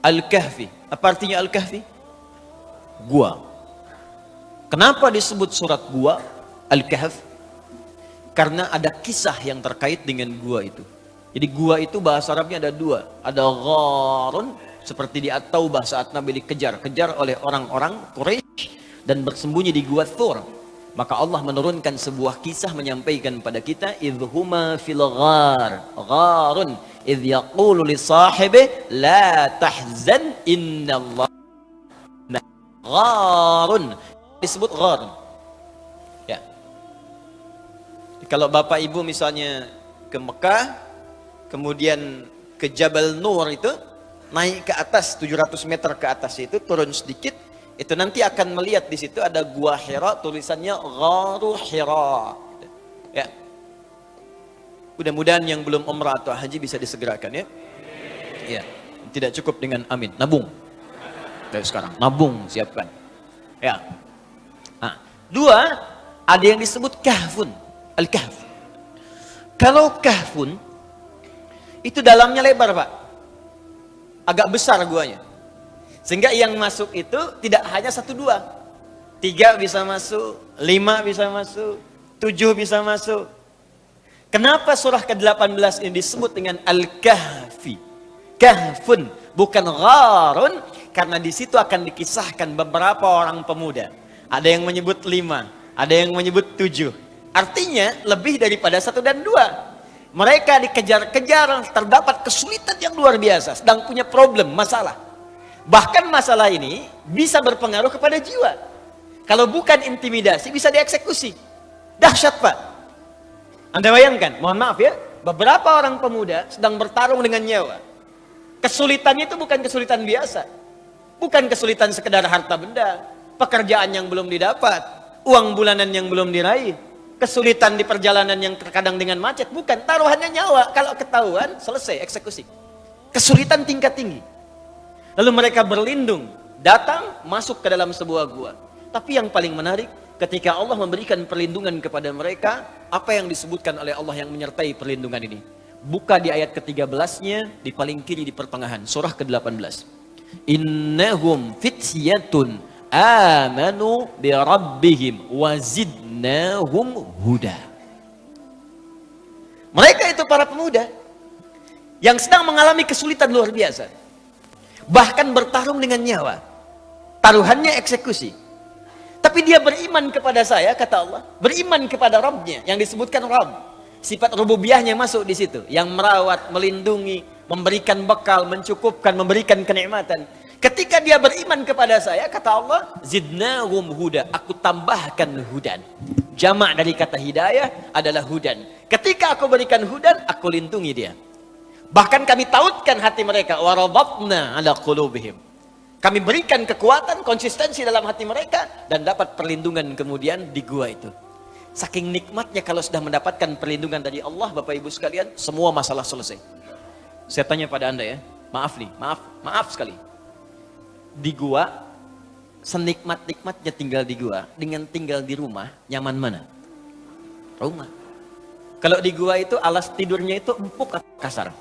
Al-Kahfi. Apa artinya Al-Kahfi? Gua. Kenapa disebut surat gua Al-Kahf? Karena ada kisah yang terkait dengan gua itu. Jadi gua itu bahasa Arabnya ada dua. Ada gharun, seperti di At-Taubah saat Nabi dikejar-kejar oleh orang-orang Quraisy dan bersembunyi di gua Thur. Maka Allah menurunkan sebuah kisah menyampaikan pada kita, idhuma fil ghar, gharun, idh yaqulu li sahibi la tahzan innallah. Nah, gharun disebut gharun. Ya. Kalau Bapak Ibu misalnya ke Mekah, kemudian ke Jabal Nur itu, naik ke atas 700 meter ke atas itu, turun sedikit, itu nanti akan melihat di situ ada gua Hira, tulisannya Gharu Hira. Ya. Mudah-mudahan yang belum umrah atau haji bisa disegerakan ya. Ya. Tidak cukup dengan amin, nabung. Dari sekarang nabung, siapkan. Ya. Nah, dua, ada yang disebut kahfun, al-kahf. Kalau kahfun itu dalamnya lebar, Pak. Agak besar guanya. Sehingga yang masuk itu tidak hanya 1, 2. 3 bisa masuk, 5 bisa masuk, 7 bisa masuk. Kenapa surah ke-18 ini disebut dengan Al-Kahfi? Kahfun, bukan gharun, karena di situ akan dikisahkan beberapa orang pemuda. Ada yang menyebut 5, ada yang menyebut 7. Artinya lebih daripada 1 dan 2. Mereka dikejar-kejar, terdapat kesulitan yang luar biasa, sedang punya problem, masalah. Bahkan masalah ini bisa berpengaruh kepada jiwa. Kalau bukan intimidasi, bisa dieksekusi. Dahsyat, Pak. Anda bayangkan, mohon maaf ya, beberapa orang pemuda sedang bertarung dengan nyawa. Kesulitannya itu bukan kesulitan biasa. Bukan kesulitan sekedar harta benda, pekerjaan yang belum didapat, uang bulanan yang belum diraih, kesulitan di perjalanan yang terkadang dengan macet. Bukan, taruhannya nyawa. Kalau ketahuan, selesai eksekusi. Kesulitan tingkat tinggi. Lalu mereka berlindung, datang, masuk ke dalam sebuah gua. Tapi yang paling menarik, ketika Allah memberikan perlindungan kepada mereka, apa yang disebutkan oleh Allah yang menyertai perlindungan ini? Buka di ayat ke-13-nya, di paling kiri di pertengahan, surah ke-18. Innahum fityatun amanu bi rabbihim wa zidnahum huda. Mereka itu para pemuda yang sedang mengalami kesulitan luar biasa. Bahkan bertarung dengan nyawa. Taruhannya eksekusi. Tapi dia beriman kepada saya, kata Allah. Beriman kepada Rabbnya, yang disebutkan Rabb. Sifat rububiyahnya masuk di situ. Yang merawat, melindungi, memberikan bekal, mencukupkan, memberikan kenikmatan. Ketika dia beriman kepada saya, kata Allah, zidnahum huda. Aku tambahkan hudan. Jamak dari kata hidayah adalah hudan. Ketika aku berikan hudan, aku lindungi dia. Bahkan kami tautkan hati mereka, warabatna ala qulubihim. Kami berikan kekuatan, konsistensi dalam hati mereka dan dapat perlindungan kemudian di gua itu. Saking nikmatnya kalau sudah mendapatkan perlindungan dari Allah, Bapak Ibu sekalian, semua masalah selesai. Saya tanya pada Anda ya, maaf nih, maaf sekali. Di gua, senikmat-nikmatnya tinggal di gua, dengan tinggal di rumah, nyaman mana? Rumah. Kalau di gua itu alas tidurnya itu empuk atau kasar?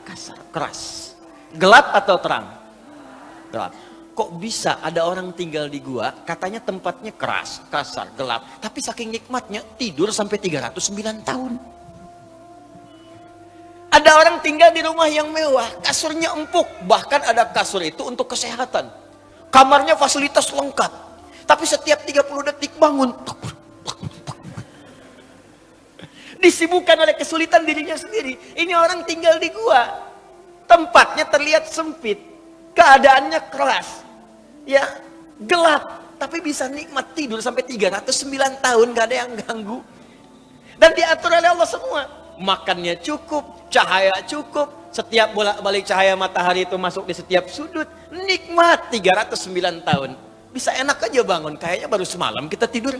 Kasar, keras. Gelap atau terang? Gelap. Kok bisa ada orang tinggal di gua, katanya tempatnya keras, kasar, gelap. Tapi saking nikmatnya, tidur sampai 309 tahun. Ada orang tinggal di rumah yang mewah, kasurnya empuk. Bahkan ada kasur itu untuk kesehatan. Kamarnya fasilitas lengkap. Tapi setiap 30 detik bangun. Disibukkan oleh kesulitan dirinya sendiri. Ini orang tinggal di gua. Tempatnya terlihat sempit. Keadaannya keras. Ya, gelap. Tapi bisa nikmat tidur sampai 309 tahun. Gak ada yang ganggu. Dan diatur oleh Allah semua. Makannya cukup. Cahaya cukup. Setiap bolak-balik cahaya matahari itu masuk di setiap sudut. Nikmat 309 tahun. Bisa enak aja bangun. Kayaknya baru semalam kita tidur.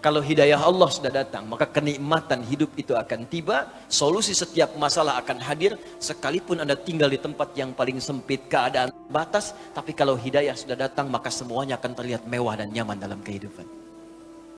Kalau hidayah Allah sudah datang, maka kenikmatan hidup itu akan tiba, solusi setiap masalah akan hadir, sekalipun Anda tinggal di tempat yang paling sempit, keadaan batas, tapi kalau hidayah sudah datang, maka semuanya akan terlihat mewah dan nyaman dalam kehidupan.